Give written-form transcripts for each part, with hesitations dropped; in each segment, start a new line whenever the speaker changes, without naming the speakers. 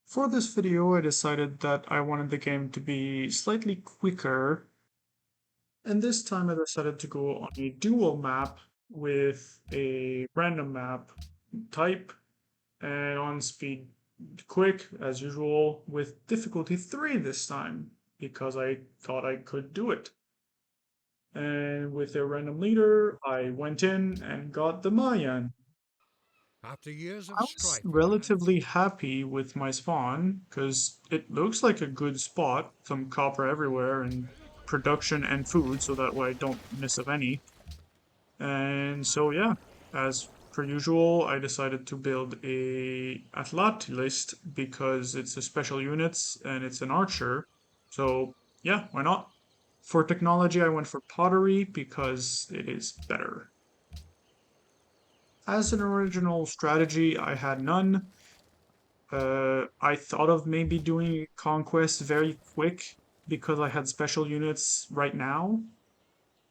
For this video, I decided that I wanted the game to be slightly quicker, and this time I decided to go on a dual map with a random map type and on speed quick as usual with difficulty 3 this time because I thought I could do it. And with a random leader, I went in and got the Mayan.
After years
I
of
was
strife, lads,
relatively happy with my spawn because it looks like a good spot. Some copper everywhere and production and food, so that way I don't miss of any. And so yeah, as per usual, I decided to build a Atlatist because it's a special units and it's an archer. So yeah, why not? For technology, I went for pottery because it is better. As an original strategy, I had none. I thought of maybe doing conquest very quick because I had special units right now,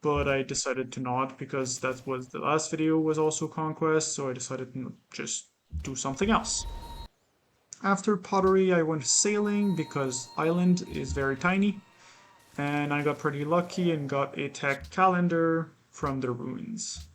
but I decided to not because that was the last video was also conquest, so I decided to just do something else. After pottery, I went sailing because island is very tiny, and I got pretty lucky and got a tech calendar from the ruins.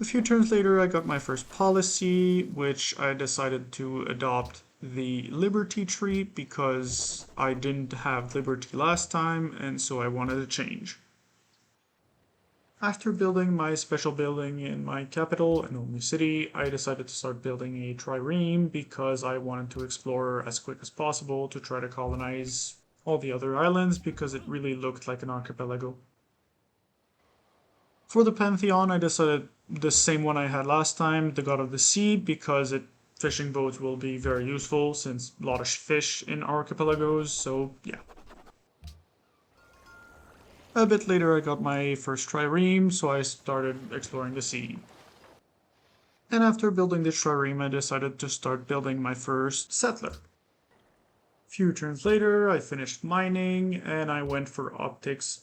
A few turns later, I got my first policy, which I decided to adopt the Liberty tree because I didn't have Liberty last time, and so I wanted a change. After building my special building in my capital, an old new city, I decided to start building a trireme because I wanted to explore as quick as possible to try to colonize all the other islands because it really looked like an archipelago. For the Pantheon, I decided the same one I had last time, the God of the Sea, because fishing boats will be very useful since a lot of fish in archipelagos, so yeah. A bit later I got my first trireme, so I started exploring the sea. And after building the trireme, I decided to start building my first settler. Few turns later, I finished mining and I went for optics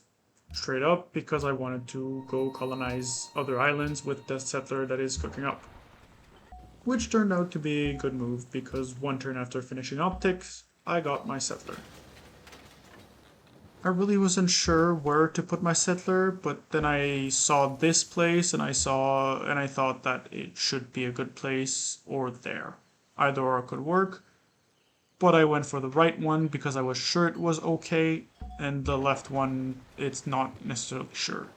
straight up because I wanted to go colonize other islands with the settler that is cooking up. Which turned out to be a good move because one turn after finishing optics, I got my settler. I really wasn't sure where to put my settler, but then I saw this place and I thought that it should be a good place or there. Either or could work, but I went for the right one because I was sure it was okay, and the left one, it's not necessarily sure.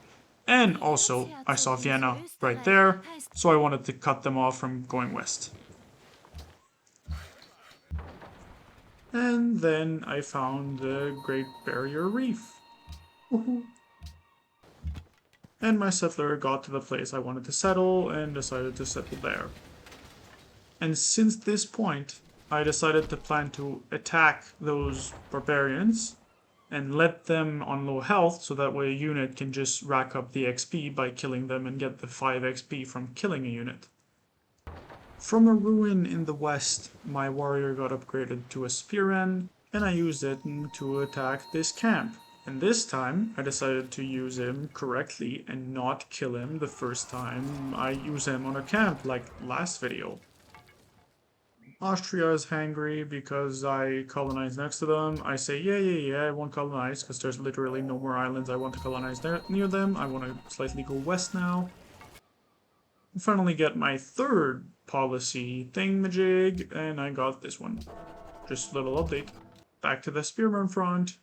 And also, I saw Vienna right there, so I wanted to cut them off from going west. And then I found the Great Barrier Reef. Woohoo. And my settler got to the place I wanted to settle and decided to settle there. And since this point, I decided to plan to attack those barbarians and let them on low health so that way a unit can just rack up the XP by killing them and get the 5 XP from killing a unit. From a ruin in the west, my warrior got upgraded to a spearman and I used it to attack this camp. And this time, I decided to use him correctly and not kill him the first time I use him on a camp like last video. Austria is hangry because I colonized next to them. I say, yeah, I won't colonize because there's literally no more islands I want to colonize near them. I want to slightly go west now. And finally get my third policy thingamajig, and I got this one. Just a little update. Back to the Spearman front.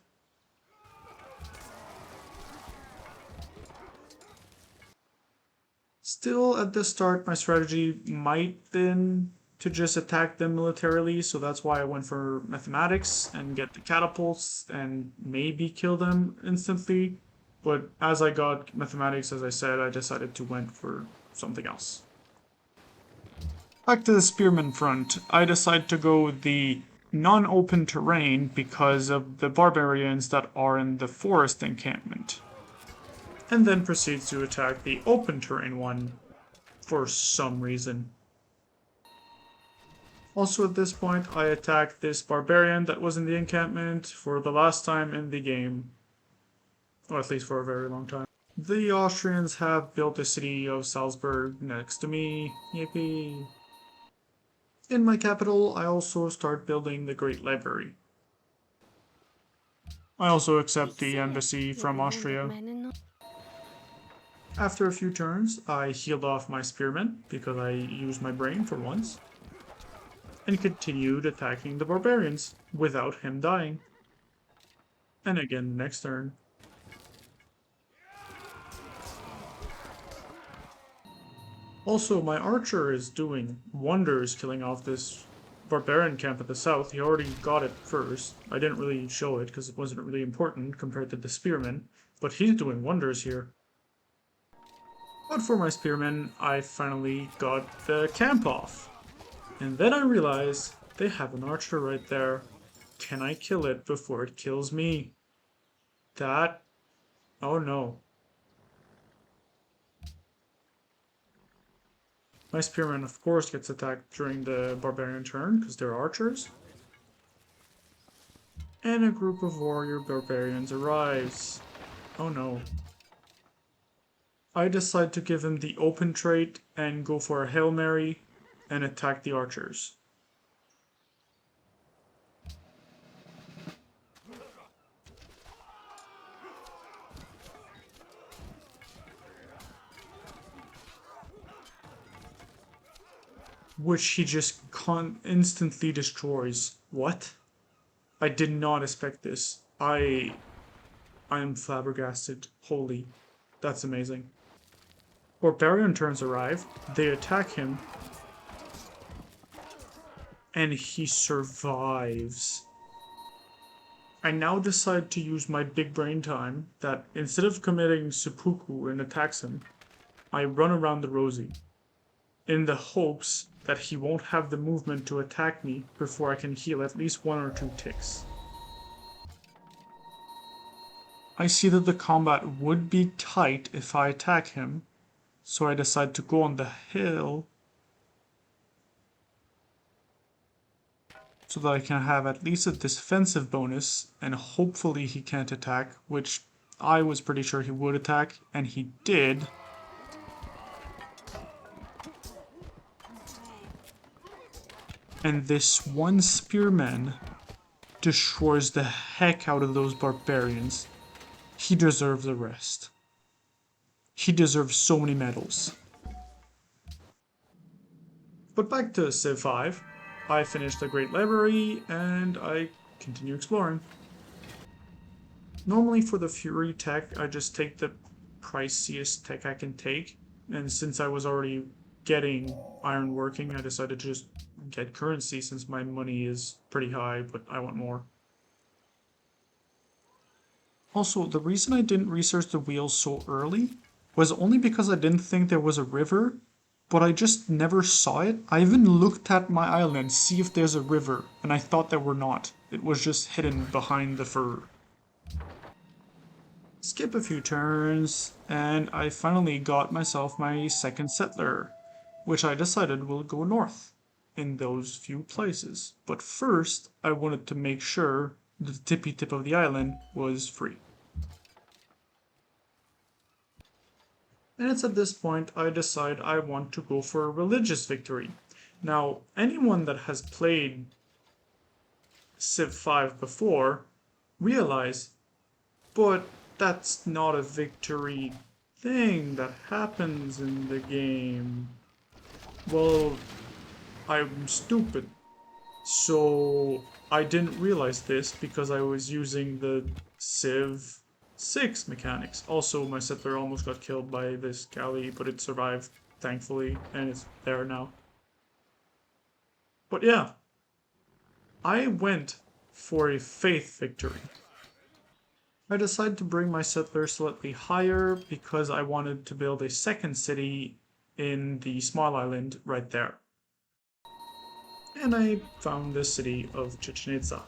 Still, at the start, my strategy might been to just attack them militarily, so that's why I went for mathematics and get the catapults and maybe kill them instantly. But as I got mathematics, as I said, I decided to went for something else. Back to the spearman front, I decided to go the non-open terrain because of the barbarians that are in the forest encampment, and then proceeds to attack the open terrain one for some reason. Also at this point, I attacked this barbarian that was in the encampment for the last time in the game, or at least for a very long time. The Austrians have built the city of Salzburg next to me, yippee. In my capital, I also start building the Great Library. I also accept the embassy from Austria. After a few turns, I healed off my spearmen, because I used my brain for once, and continued attacking the barbarians without him dying. And again next turn. Also, my archer is doing wonders killing off this barbarian camp at the south. He already got it first. I didn't really show it because it wasn't really important compared to the spearmen, but he's doing wonders here. But for my spearmen, I finally got the camp off. And then I realized they have an archer right there. Can I kill it before it kills me? That... oh no. My spearman, of course, gets attacked during the barbarian turn, because they're archers. And a group of warrior barbarians arrives. Oh no. I decide to give him the open trait and go for a Hail Mary and attack the archers. Which he just instantly destroys. What? I did not expect this. I am flabbergasted. Holy. That's amazing. Barbarian turns arrive. They attack him. And he survives. I now decide to use my big brain time that instead of committing seppuku and attacks him, I run around the Rosie in the hopes that he won't have the movement to attack me before I can heal at least 1 or 2 ticks. I see that the combat would be tight if I attack him, so I decide to go on the hill so that I can have at least a defensive bonus, and hopefully he can't attack, which I was pretty sure he would attack, and he did. And this one spearman destroys the heck out of those barbarians. He deserves a rest. He deserves so many medals. But back to Civ 5. I finished the Great Library, and I continue exploring. Normally for the Fury tech, I just take the priciest tech I can take. And since I was already getting iron working, I decided to just get currency since my money is pretty high, but I want more. Also, the reason I didn't research the wheels so early was only because I didn't think there was a river, but I just never saw it. I even looked at my island, see if there's a river, and I thought there were not. It was just hidden behind the fur. Skip a few turns, and I finally got myself my second settler, which I decided will go north in those few places. But first, I wanted to make sure the tippy tip of the island was free. And it's at this point I decide I want to go for a religious victory. Now, anyone that has played Civ 5 before realize, but that's not a victory thing that happens in the game. Well, I'm stupid. So I didn't realize this because I was using the Civ 6 mechanics. Also, my settler almost got killed by this galley, but it survived, thankfully, and it's there now. But yeah, I went for a faith victory. I decided to bring my settler slightly higher because I wanted to build a second city in the small island right there. And I found the city of Chichen Itza.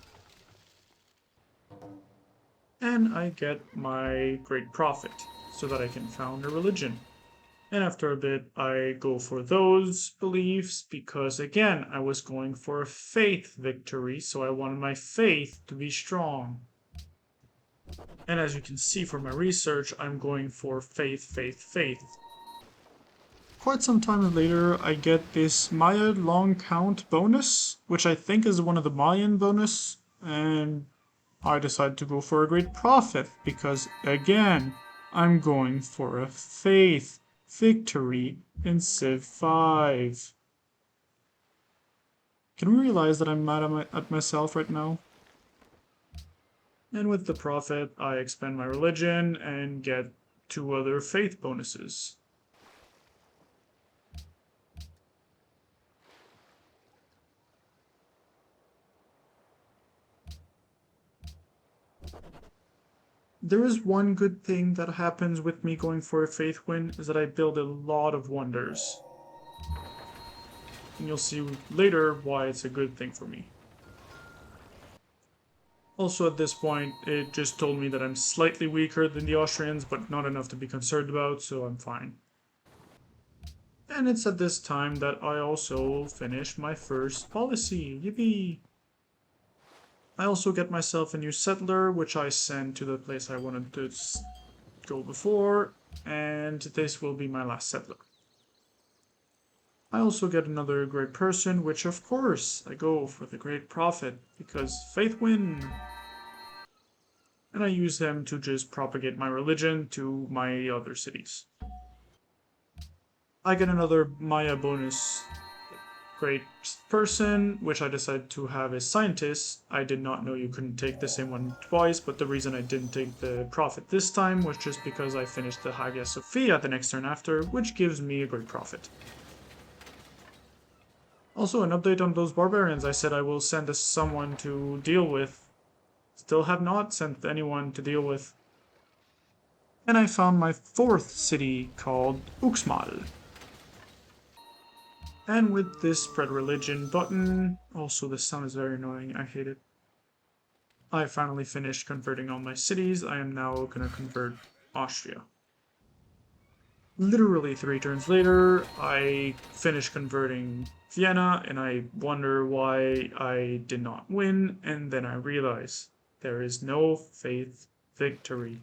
And I get my great prophet so that I can found a religion. And after a bit, I go for those beliefs because, again, I was going for a faith victory, so I wanted my faith to be strong. And as you can see from my research, I'm going for faith, faith, faith. Of quite some time later, I get this Maya long count bonus, which I think is one of the Mayan bonus, and I decide to go for a great prophet because, again, I'm going for a faith victory in Civ 5. Can we realize that I'm mad at myself right now? And with the prophet, I expand my religion and get 2 other faith bonuses. There is one good thing that happens with me going for a faith win, is that I build a lot of wonders. And you'll see later why it's a good thing for me. Also at this point, it just told me that I'm slightly weaker than the Austrians, but not enough to be concerned about, so I'm fine. And it's at this time that I also finish my first policy. Yippee! I also get myself a new settler, which I send to the place I wanted to go before, and this will be my last settler. I also get another great person, which of course I go for the great prophet, because faith win! And I use him to just propagate my religion to my other cities. I get another Maya bonus great person, which I decided to have as scientist. I did not know you couldn't take the same one twice, but the reason I didn't take the prophet this time was just because I finished the Hagia Sophia the next turn after, which gives me a great prophet. Also, an update on those barbarians. I said I will send someone to deal with. Still have not sent anyone to deal with. And I found my 4th city called Uxmal. And with this spread religion button, also the sound is very annoying, I hate it. I finally finished converting all my cities. I am now gonna convert Austria. Literally 3 turns later, I finish converting Vienna, and I wonder why I did not win, and then I realize there is no faith victory.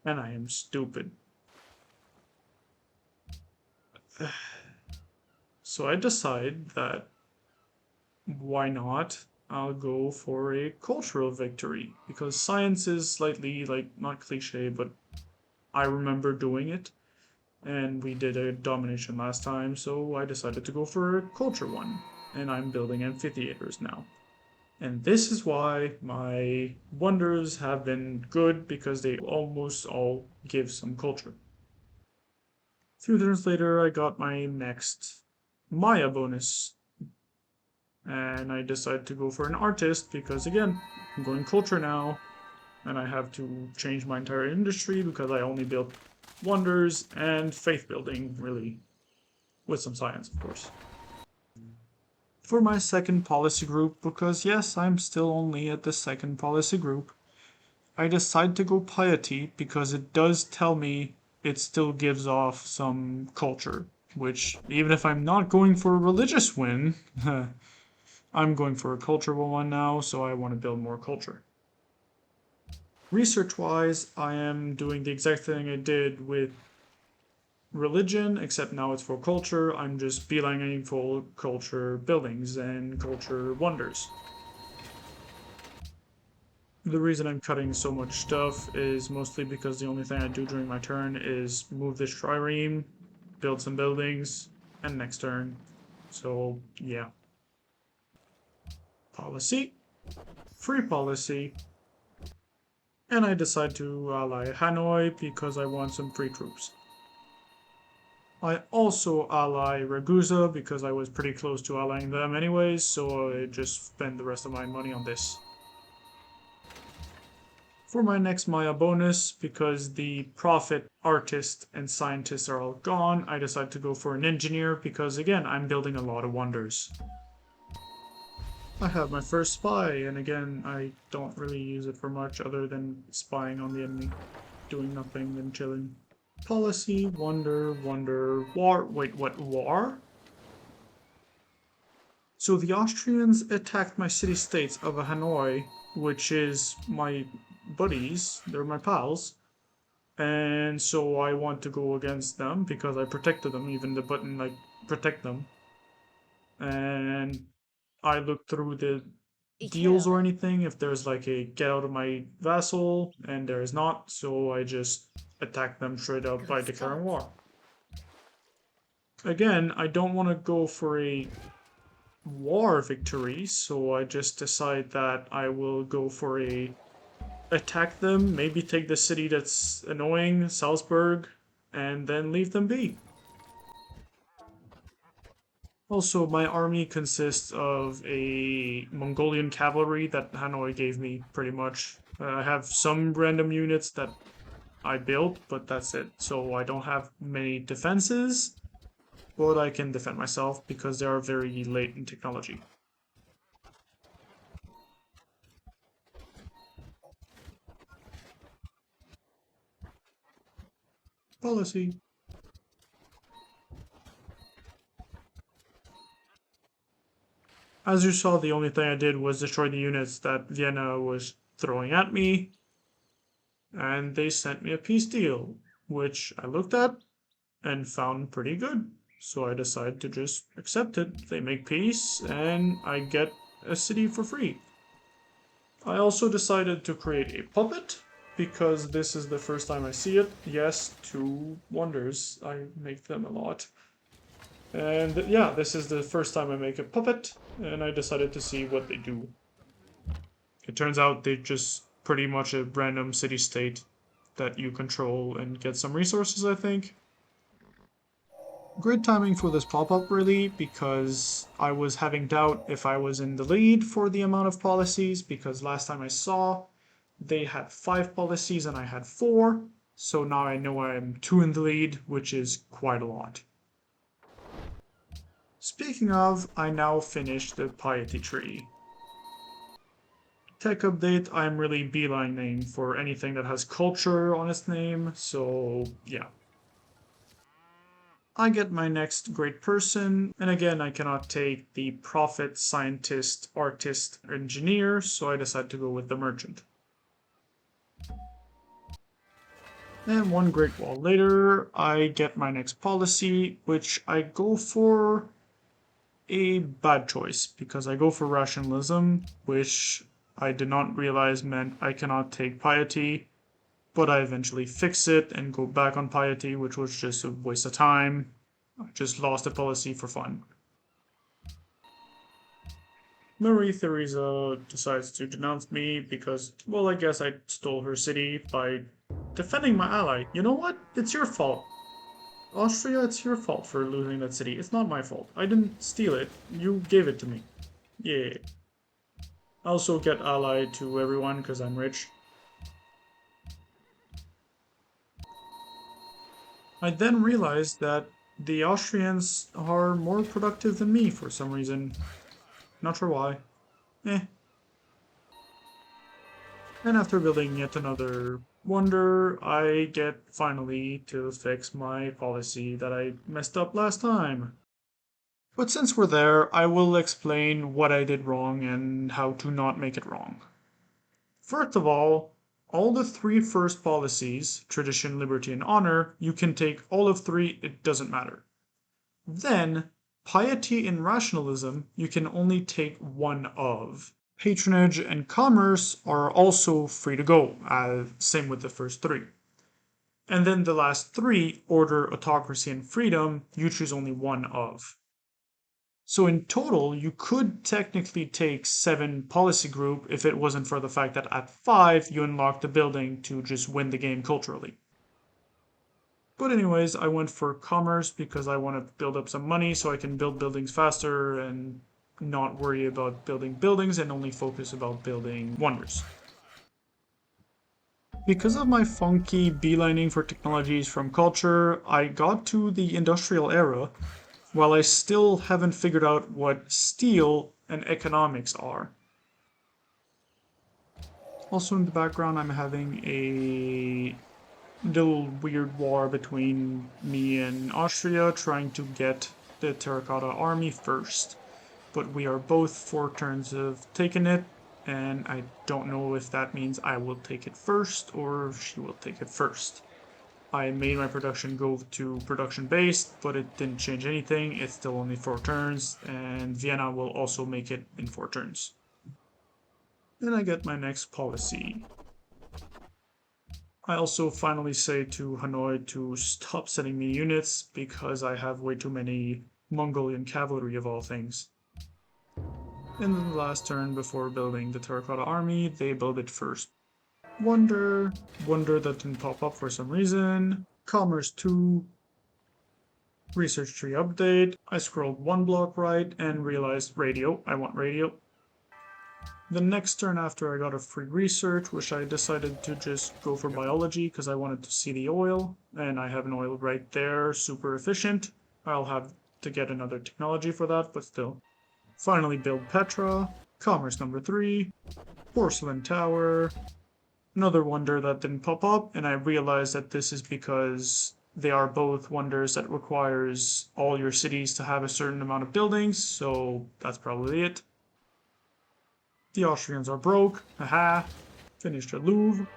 And I am stupid. So I decide that why not? I'll go for a cultural victory, because science is slightly, like, not cliche, but I remember doing it. And we did a domination last time, so I decided to go for a culture one. And I'm building amphitheaters now. And this is why my wonders have been good, because they almost all give some culture. A few turns later, I got my next Maya bonus. And I decided to go for an artist, because again, I'm going culture now. And I have to change my entire industry, because I only built wonders and faith building, really, with some science, of course. For my second policy group, because yes, I'm still only at the second policy group, I decide to go piety because it does tell me it still gives off some culture, which, even if I'm not going for a religious win, I'm going for a cultural one now, so I want to build more culture. Research-wise, I am doing the exact thing I did with religion, except now it's for culture. I'm just beelining for culture buildings and culture wonders. The reason I'm cutting so much stuff is mostly because the only thing I do during my turn is move this trireme, build some buildings, and next turn. So, yeah. Policy. Free policy. And I decide to ally Hanoi because I want some free troops. I also ally Ragusa because I was pretty close to allying them anyways, so I just spend the rest of my money on this. For my next Maya bonus, because the prophet, artist, and scientist are all gone, I decide to go for an engineer because, again, I'm building a lot of wonders. I have my first spy, and again, I don't really use it for much other than spying on the enemy, doing nothing and chilling. Policy, wonder, war. Wait, what, war? So the Austrians attacked my city-states of Hanoi, which is my buddies, they're my pals, And so I want to go against them because I protected them, even the button like protect them. And I look through the deals or anything if there's like a get out of my vassal, and there is not, so I just attack them straight up by declaring war. Again, I don't want to go for a war victory, so I just decide that I will go for a attack them, maybe take the city that's annoying, Salzburg, and then leave them be. Also, my army consists of a Mongolian cavalry that Hanoi gave me, pretty much. I have some random units that I built, but that's it. So I don't have many defenses, but I can defend myself because they are very late in technology. Policy. As you saw, the only thing I did was destroy the units that Vienna was throwing at me, and they sent me a peace deal, which I looked at and found pretty good. So I decided to just accept it. They make peace, and I get a city for free. I also decided to create a puppet, because this is the first time I see it. Yes, two wonders. I make them a lot. And yeah, this is the first time I make a puppet, and I decided to see what they do. It turns out they're just pretty much a random city-state that you control and get some resources, I think. Great timing for this pop-up, really, because I was having doubt if I was in the lead for the amount of policies, because last time I saw, they had 5 policies and I had 4, so now I know I'm 2 in the lead, which is quite a lot. Speaking of, I now finished the piety tree. Tech update, I'm really beelining for anything that has culture on its name, so yeah. I get my next great person, and again I cannot take the prophet, scientist, artist, engineer, so I decide to go with the merchant. And one great wall later, I get my next policy, which I go for a bad choice, because I go for rationalism, which I did not realize meant I cannot take piety, but I eventually fix it and go back on piety, which was just a waste of time. I just lost a policy for fun. Marie Theresa decides to denounce me because, well, I guess I stole her city by defending my ally. You know what? It's your fault. Austria, it's your fault for losing that city. It's not my fault. I didn't steal it. You gave it to me. Yeah. I also get allied to everyone because I'm rich. I then realized that the Austrians are more productive than me for some reason. Not sure why. Eh. And after building yet another wonder, I get finally to fix my policy that I messed up last time. But since we're there, I will explain what I did wrong and how to not make it wrong. First of all the 3 first policies, tradition, liberty, and honor, you can take all of 3, it doesn't matter. Then, piety and rationalism, you can only take one of. Patronage and commerce are also free to go, same with the first 3. And then the last 3, order, autocracy, and freedom, you choose only one of. So in total, you could technically take 7 policy group if it wasn't for the fact that at 5, you unlock the building to just win the game culturally. But anyways, I went for commerce because I want to build up some money so I can build buildings faster and not worry about building buildings and only focus about building wonders. Because of my funky beelining for technologies from culture, I got to the industrial era, while I still haven't figured out what steel and economics are. Also in the background, I'm having a little weird war between me and Austria, trying to get the terracotta army first. But we are both 4 turns of taking it, and I don't know if that means I will take it first or she will take it first. I made my production go to production based, but it didn't change anything. It's still only 4 turns, and Vienna will also make it in 4 turns. Then I get my next policy. I also finally say to Hanoi to stop sending me units because I have way too many Mongolian cavalry of all things. And then the last turn before building the Terracotta Army, they build it first. Wonder that didn't pop up for some reason. Commerce 2, research tree update. I scrolled 1 block right and realized radio. I want radio. The next turn after I got a free research, which I decided to just go for biology because I wanted to see the oil, and I have an oil right there, super efficient. I'll have to get another technology for that, but still. Finally build Petra, commerce number 3, porcelain tower, another wonder that didn't pop up, and I realized that this is because they are both wonders that requires all your cities to have a certain amount of buildings, so that's probably it. The Austrians are broke, haha, finished the Louvre,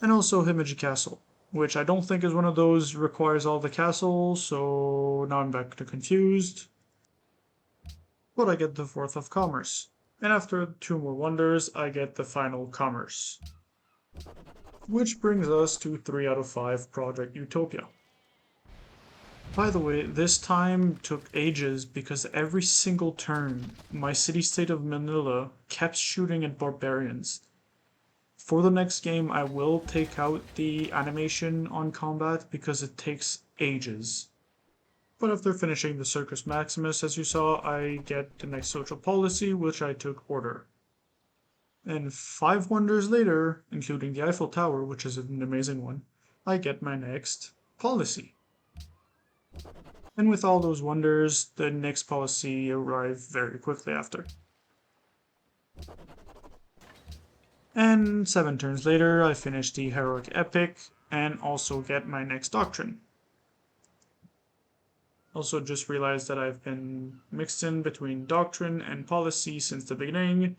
and also Himeji Castle, which I don't think is one of those requires all the castles, so now I'm back to confused. But I get the 4th of commerce, and after 2 more wonders, I get the final commerce. Which brings us to 3 out of 5 Project Utopia. By the way, this time took ages because every single turn, my city-state of Manila kept shooting at barbarians. For the next game, I will take out the animation on combat because it takes ages. But after finishing the Circus Maximus, as you saw, I get the next social policy, which I took order. And 5 wonders later, including the Eiffel Tower, which is an amazing one, I get my next policy. And with all those wonders, the next policy arrived very quickly after. And 7 turns later, I finish the Heroic Epic and also get my next doctrine. Also just realized that I've been mixed in between doctrine and policy since the beginning.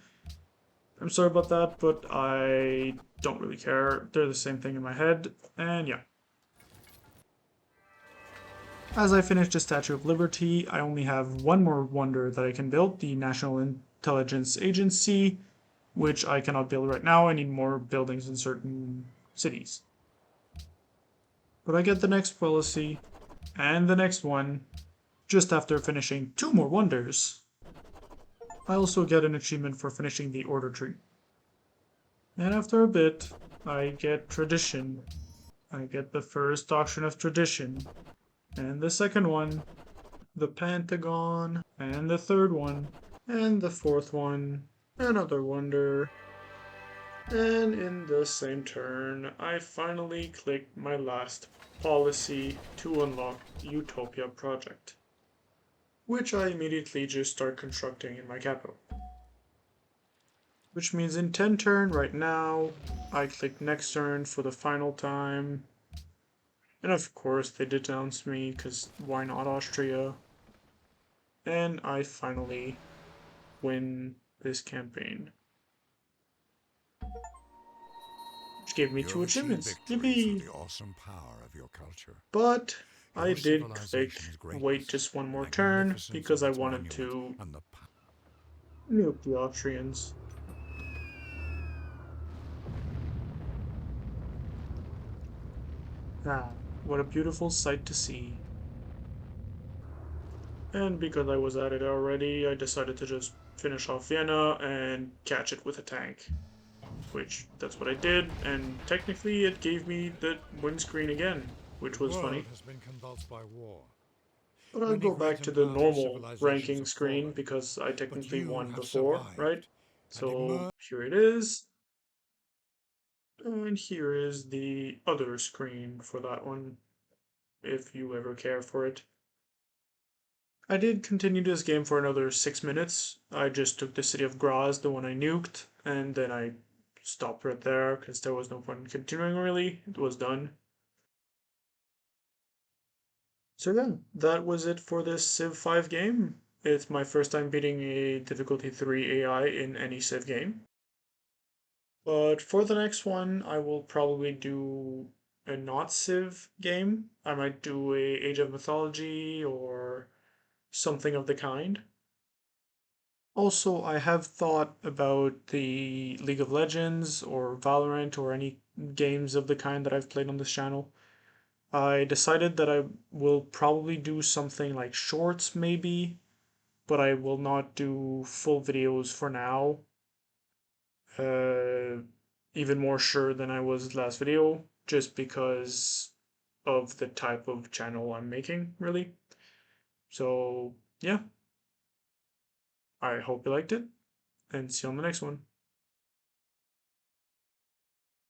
I'm sorry about that, but I don't really care. They're the same thing in my head, and yeah. As I finish the Statue of Liberty, I only have 1 more wonder that I can build, the National Intelligence Agency, which I cannot build right now. I need more buildings in certain cities. But I get the next policy, and the next one, just after finishing 2 more wonders. I also get an achievement for finishing the Order Tree. And after a bit, I get Tradition. I get the first Doctrine of Tradition. And the second one, the Pentagon. And the third one. And the 4th one, another wonder. And in the same turn, I finally clicked my last policy to unlock Utopia Project, which I immediately just start constructing in my capital. Which means in 10 turn right now, I click next turn for the final time. And of course they denounce me, because why not Austria? And I finally win this campaign. Which gave me 2 achievements. Yippee!
The awesome power of your culture.
But I
Your
did click
civilization's greatness,
wait just 1 more
the
turn
magnificence
because
of
I
its
wanted to
monument, and the
nuke the Austrians. Ah, what a beautiful sight to see. And because I was at it already, I decided to just finish off Vienna and catch it with a tank. Which, that's what I did, and technically it gave me the windscreen again, which was funny.
has been convulsed by war.
But I'll
Many
go
great
back to
and
the
powerful
normal
civilizations
ranking
have
screen
fallen,
because I
but
technically
you
won
have
before,
survived
right?
and
So here it is. And here is the other screen for that one, if you ever care for it. I did continue this game for another 6 minutes. I just took the city of Graz, the one I nuked, and then I stopped right there because there was no point in continuing really. It was done. So yeah, that was it for this Civ 5 game. It's my first time beating a difficulty 3 AI in any Civ game. But for the next one, I will probably do a not Civ game. I might do a Age of Mythology or something of the kind. Also, I have thought about the League of Legends or Valorant or any games of the kind that I've played on this channel. I decided that I will probably do something like shorts maybe, but I will not do full videos for now. Uh, Even more sure than I was last video, just because of the type of channel I'm making, really. So, yeah, I hope you liked it, and see you on the next one.